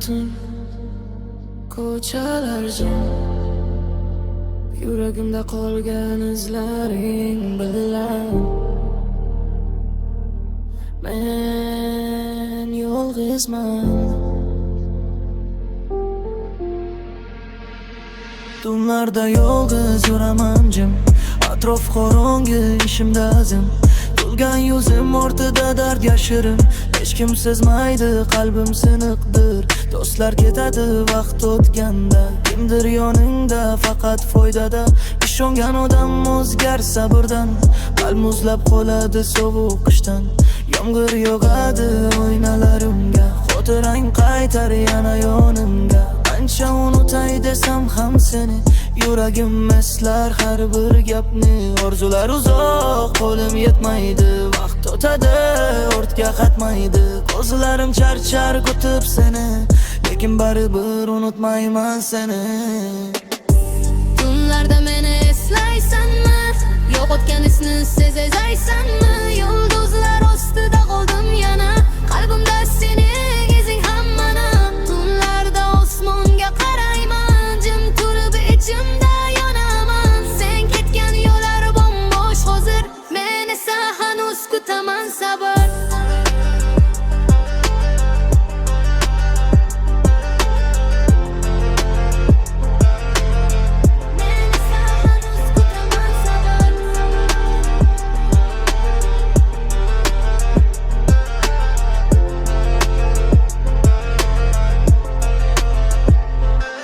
butun ko'chalar jim, yuragimda qolgan izlaring bilan men yolg'izman. Tunlarda yolg'iz yuraman jim, atrof qorong'i, ishimda azim. To'lgan yuzim ortida dard yashirin, hech kim sezmaydi, qalbim siniqdir. Do'stlar ketadi vaqt o'tganda, kimdir yoningda faqat foydada. Ishongan odam o'zgarsa birdan, qalb muzlab qoladi sovuq qishdan. Yomg'ir yog'adi oynalarimga, xotirang qaytar yana yonimga. Qancha unutay desam ham seni, yuragim eslar har bir gapni. Orzular uzoq, qo'lim yetmaydi, vaqt o'tadi, ortga qaytmaydi. Ko'zlarim charchar kutib seni, lekin baribir unutmayman seni. Tunlarda meni eslaysanmi? Yo'qotgan isni sezaysanmi? Yulduzlar ostida qoldim yana, qalbimda sening izing hammana. Tunlarda osmonga qarayman, jim turib ichimda yonaman. Sen ketgan yo'llar bombosh hozir, men esa hanuz kutaman sabr.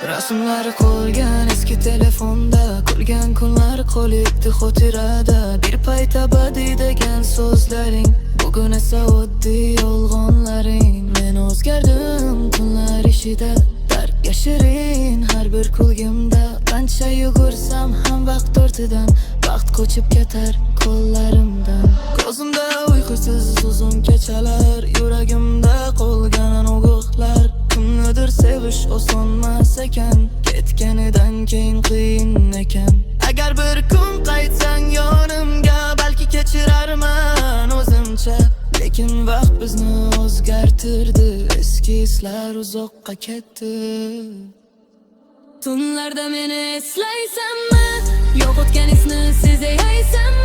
Rasmlari qolgan eski telefonda, qolgan kunlar qolibdi xotirada. Bir payt abadiy degan so'zlaring, bugun esa oddiy yolg'onlaring. Men o'zgardim tunlar ishida, dard yashirin har bir kulgimda. Qancha yugursam ham vaqt ortidan, vaqt qochib ketar qo'llarimdan. Ko'zimda uyqusiz uzun kechalar, yuragimda qolgan o'g'itlar. Kimnidir sevish osonmas ekan, ketganidan keyin qiyin ekan. Agar bir kun qaytsang yonimga, balki kechirarman o'zimcha. Lekin vaqt bizni o'zgartirdi, eski hislar uzoqqa ketdi. Tunlarda meni eslaysanmi? Yo'qotgan isni sezaysanmi?